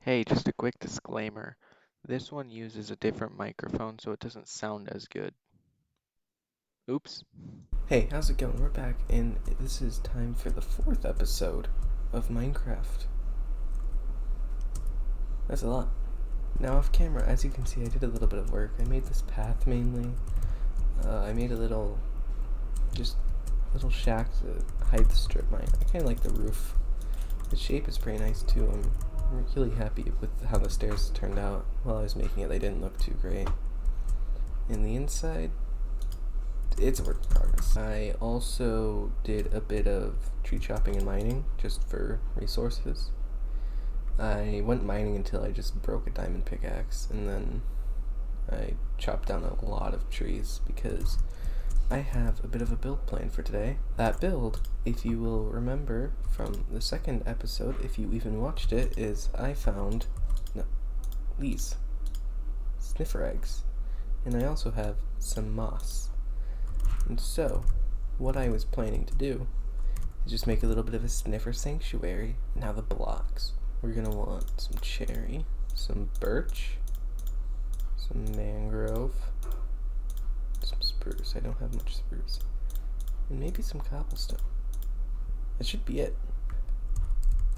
Hey, just a quick disclaimer. This one uses a different microphone, so it doesn't sound as good. Oops. Hey, how's it going? We're back, and this is time for the fourth episode of Minecraft. That's a lot. Now, off camera, as you can see, I did a little bit of work. I made this path mainly. I made a little shack to hide the strip mine. I kind of like the roof. The shape is pretty nice too. I'm really happy with how the stairs turned out. While I was making it, they didn't look too great. In the inside, it's a work in progress. I also did a bit of tree chopping and mining just for resources. I went mining until I just broke a diamond pickaxe, and then I chopped down a lot of trees because I have a bit of a build plan for today. That build, if you will remember from the second episode, if you even watched it, is I found these sniffer eggs, and I also have some moss. And so, what I was planning to do is just make a little bit of a sniffer sanctuary. Now the blocks. We're gonna want some cherry, some birch, some mangrove, some spruce. I don't have much spruce. And maybe some cobblestone. That should be it.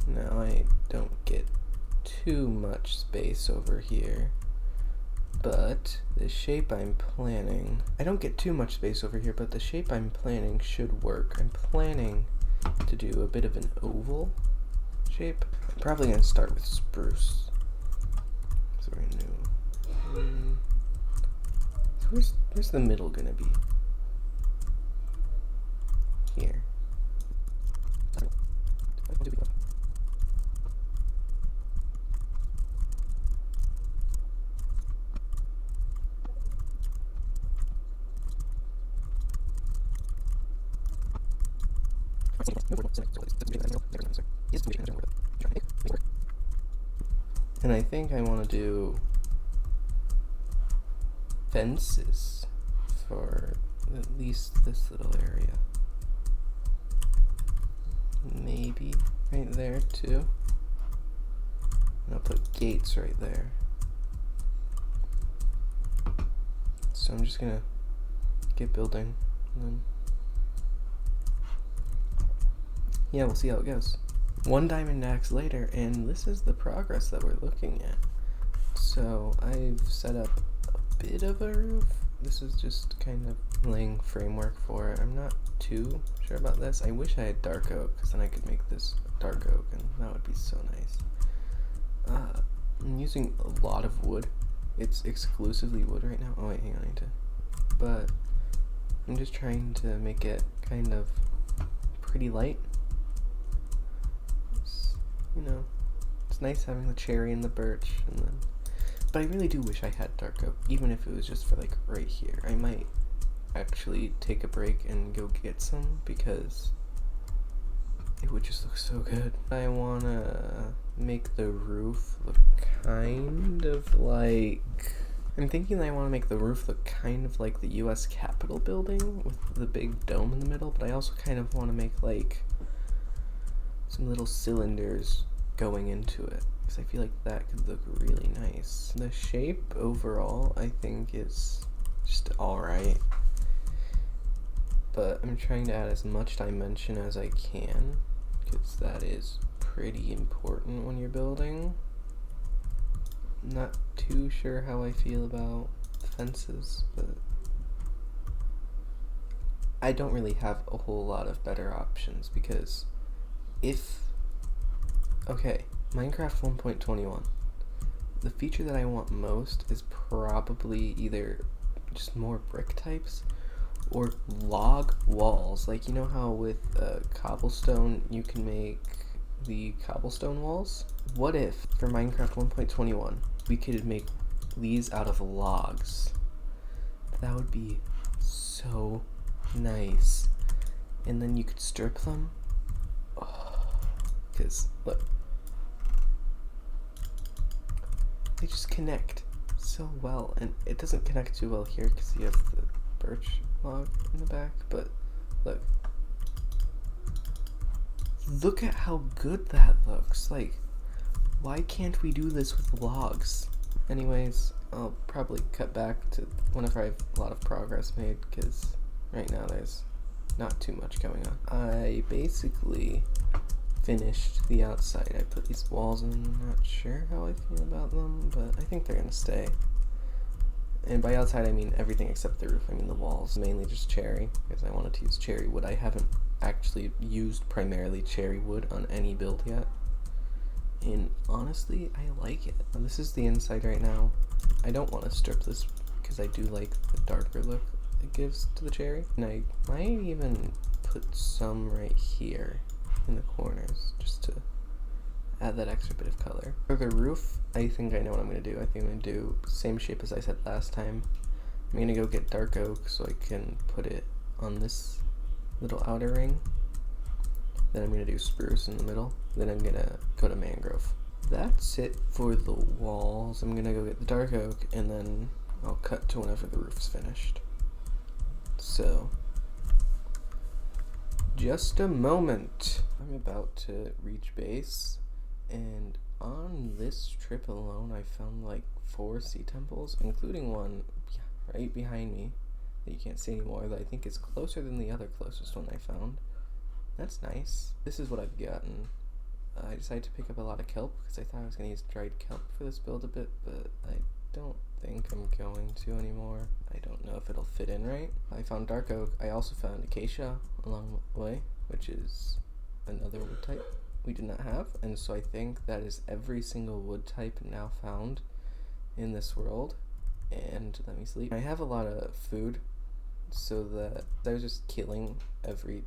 Now I don't get too much space over here. But the shape I'm planning, I don't get too much space over here, but the shape I'm planning should work. I'm planning to do a bit of an oval shape. I'm probably going to start with spruce. So we're going to so where's the middle going to be? Here. And I think I want to do fences for at least this little area. Maybe right there too. And I'll put gates right there. So I'm just gonna get building and then yeah, we'll see how it goes. One diamond axe later, and this is the progress that we're looking at. So I've set up a bit of a roof. This is just kind of laying framework for it. I'm not too sure about this. I wish I had dark oak, because then I could make this dark oak, and that would be so nice. I'm using a lot of wood. It's exclusively wood right now. Oh wait, hang on, I need to. But I'm just trying to make it kind of pretty light. You know, it's nice having the cherry and the birch, and then, but I really do wish I had dark oak, even if it was just for like right here. I might actually take a break and go get some because it would just look so good. I wanna make the roof look kind of like, I'm thinking that I want to make the roof look kind of like the US Capitol building with the big dome in the middle, but I also kind of want to make like some little cylinders going into it because I feel like that could look really nice. The shape overall I think is just alright, but I'm trying to add as much dimension as I can because that is pretty important when you're building. Not too sure how I feel about fences, but I don't really have a whole lot of better options because okay, Minecraft 1.21, the feature that I want most is probably either just more brick types or log walls. Like, you know how with cobblestone you can make the cobblestone walls? What if for Minecraft 1.21 we could make these out of logs? That would be so nice. And then you could strip them. Because, look, they just connect so well. And it doesn't connect too well here because you have the birch log in the back. But, look at how good that looks. Like, Why can't we do this with logs? Anyways, I'll probably cut back to whenever I have a lot of progress made, because right now there's not too much going on. I basically finished the outside. I put these walls in. Not sure how I feel about them, but I think they're gonna stay. And by outside I mean everything except the roof. I mean the walls. Mainly just cherry, because I wanted to use cherry wood. I haven't actually used primarily cherry wood on any build yet. And honestly, I like it. This is the inside right now. I don't want to strip this because I do like the darker look it gives to the cherry. And I might even put some right here in the corners just to add that extra bit of color. For the roof, I think I know what I'm going to do. I think I'm going to do same shape as I said last time. I'm going to go get dark oak so I can put it on this little outer ring. Then I'm going to do spruce in the middle. Then I'm going to go to mangrove. That's it for the walls. I'm going to go get the dark oak and then I'll cut to whenever the roof's finished. So, just a moment. I'm about to reach base, and on this trip alone I found like 4 sea temples, including one right behind me that you can't see anymore, that I think is closer than the other closest one I found. That's nice. This is what I've gotten. I decided to pick up a lot of kelp because I thought I was going to use dried kelp for this build a bit, but I don't think I'm going to anymore. I don't know if it'll fit in right. I found dark oak. I also found acacia along the way, which is another wood type we did not have, and so I think that is every single wood type now found in this world. And let me sleep. I have a lot of food, so that I was just killing every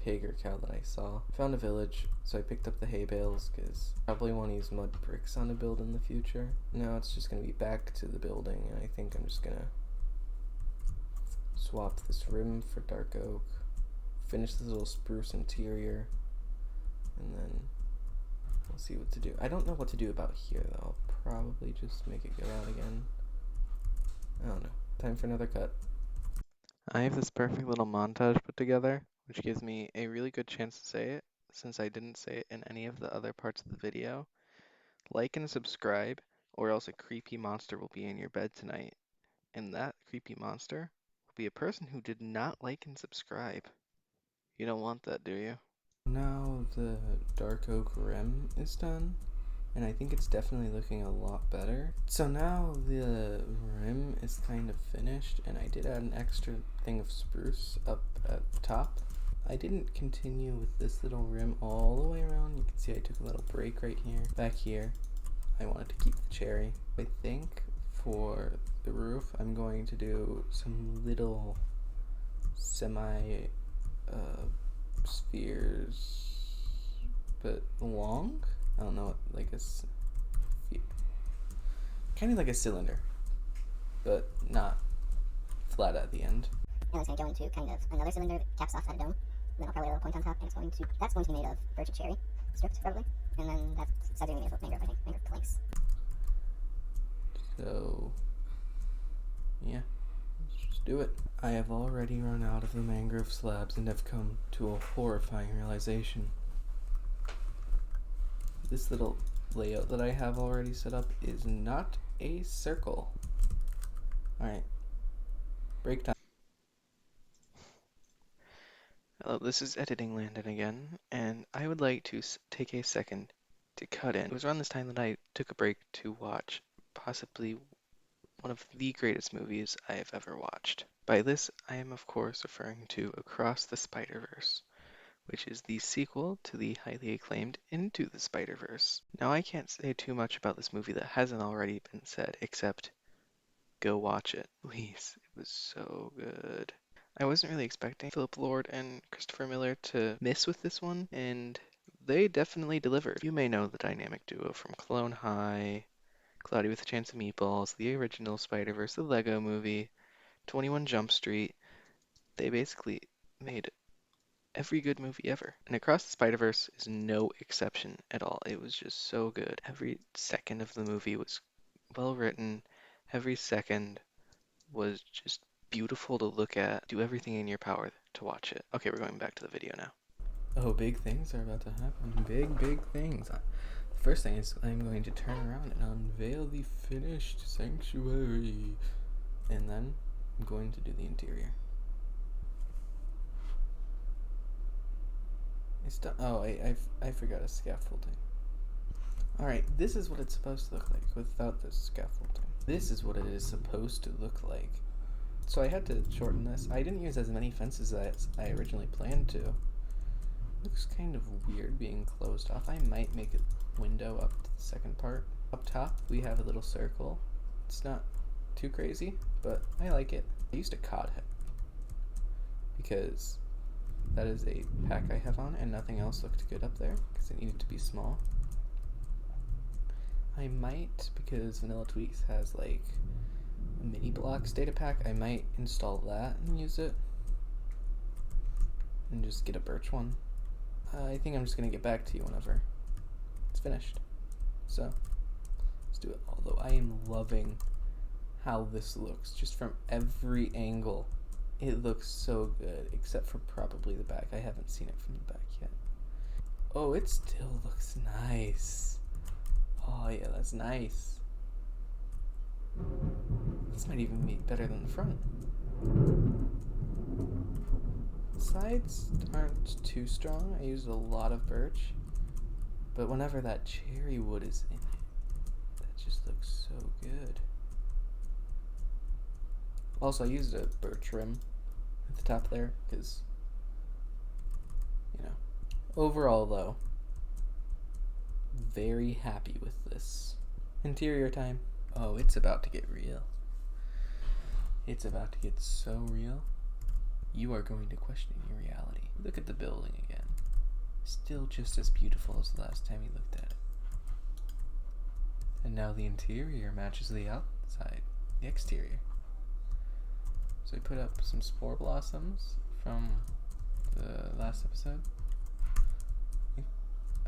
pig or cow that I saw. I found a village, so I picked up the hay bales because I probably want to use mud bricks on a build in the future. Now it's just going to be back to the building, and I think I'm just going to swap this rim for dark oak, finish this little spruce interior, and then we'll see what to do. I don't know what to do about here though. I'll probably just make it go out again. I don't know. Time for another cut. I have this perfect little montage put together, which gives me a really good chance to say it, since I didn't say it in any of the other parts of the video. Like and subscribe, or else a creepy monster will be in your bed tonight. And that creepy monster will be a person who did not like and subscribe. You don't want that, do you? Now the dark oak rim is done, and I think it's definitely looking a lot better. So now the rim is kind of finished, and I did add an extra thing of spruce up at the top. I didn't continue with this little rim all the way around. You can see I took a little break right here. Back here, I wanted to keep the cherry. I think for the roof, I'm going to do some little semi spheres, but long. I don't know, like kind of like a cylinder, but not flat at the end. And it's going to go into kind of another cylinder that caps off that dome. And then I'll probably lay a little point on top, and that's going to be made of birch cherry stripped probably, and then that's going to be made of mangrove, I think, mangrove planks. So yeah, let's just do it. I have already run out of the mangrove slabs and have come to a horrifying realization. This little layout that I have already set up is not a circle. Alright, break time. Hello, this is Editing Landon again, and I would like to take a second to cut in. It was around this time that I took a break to watch possibly one of the greatest movies I have ever watched. By this, I am of course referring to Across the Spider-Verse, which is the sequel to the highly acclaimed Into the Spider-Verse. Now, I can't say too much about this movie that hasn't already been said, except go watch it, please. It was so good. I wasn't really expecting Philip Lord and Christopher Miller to miss with this one, and they definitely delivered. You may know the dynamic duo from Clone High, Cloudy with a Chance of Meatballs, the original Spider-Verse, the Lego Movie, 21 Jump Street. They basically made every good movie ever. And Across the Spider-Verse is no exception at all. It was just so good. Every second of the movie was well written. Every second was just beautiful to look at. Do everything in your power to watch it. Okay, we're going back to the video now. Oh, big things are about to happen. Big things. First thing is I'm going to turn around and unveil the finished sanctuary. And then I'm going to do the interior. I forgot a scaffolding. Alright, this is what it's supposed to look like without the scaffolding. This is what it is supposed to look like. So I had to shorten this. I didn't use as many fences as I originally planned to. Looks kind of weird being closed off. I might make a window up to the second part. Up top, we have a little circle. It's not too crazy, but I like it. I used a cod head because that is a pack I have on and nothing else looked good up there because it needed to be small. I might, because Vanilla Tweaks has like a mini blocks data pack, I might install that and use it. And just get a birch one. I think I'm just going to get back to you whenever it's finished. So, let's do it. Although I am loving how this looks, just from every angle. It looks so good, except for probably the back. I haven't seen it from the back yet. Oh, it still looks nice. Oh yeah, that's nice. This might even be better than the front. Sides aren't too strong. I used a lot of birch, but whenever that cherry wood is in it, that just looks so good. Also, I used a birch rim at the top there because, you know. Overall, though, very happy with this. Interior time. Oh, it's about to get real. It's about to get so real. You are going to question your reality. Look at the building again. Still just as beautiful as the last time you looked at it. And now the interior matches the outside, the exterior. So I put up some spore blossoms from the last episode.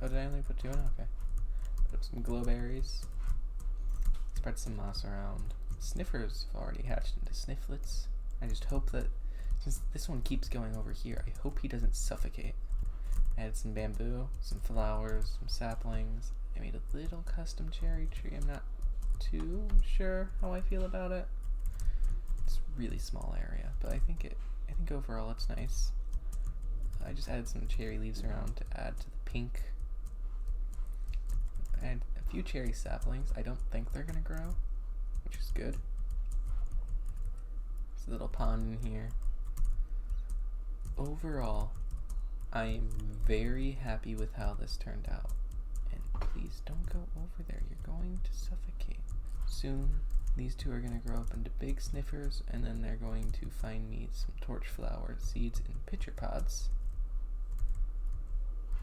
Oh, did I only put 2 in? Okay. Put up some glowberries. Spread some moss around. Sniffers have already hatched into snifflets. I just hope that, since this one keeps going over here, I hope he doesn't suffocate. I added some bamboo, some flowers, some saplings. I made a little custom cherry tree. I'm not too sure how I feel about it. It's a really small area, but I think overall it's nice. I just added some cherry leaves around to add to the pink. I had a few cherry saplings. I don't think they're gonna grow, which is good. There's a little pond in here. Overall, I am very happy with how this turned out. And please don't go over there. You're going to suffocate. Soon, these two are going to grow up into big sniffers, and then they're going to find me some torch flower seeds in pitcher pods.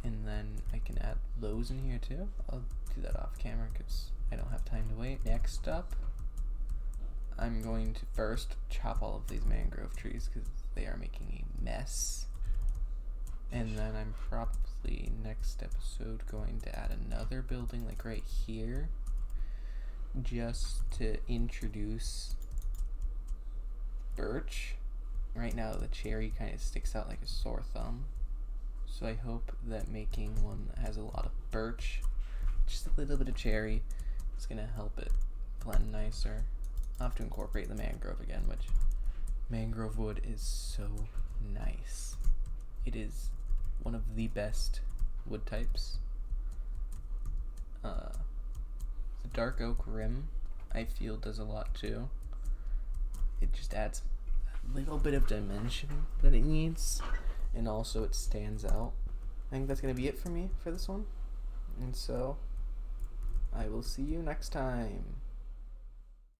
And then I can add those in here too. I'll do that off camera because I don't have time to wait. Next up, I'm going to first chop all of these mangrove trees because they are making a mess. And then I'm probably next episode going to add another building like right here, just to introduce birch. Right now the cherry kind of sticks out like a sore thumb. So I hope that making one that has a lot of birch, just a little bit of cherry, is going to help it blend nicer. I'll have to incorporate the mangrove again, which mangrove wood is so nice. It is one of the best wood types. The dark oak rim, I feel, does a lot too. It just adds a little bit of dimension that it needs. And also it stands out. I think that's going to be it for me for this one. And so, I will see you next time.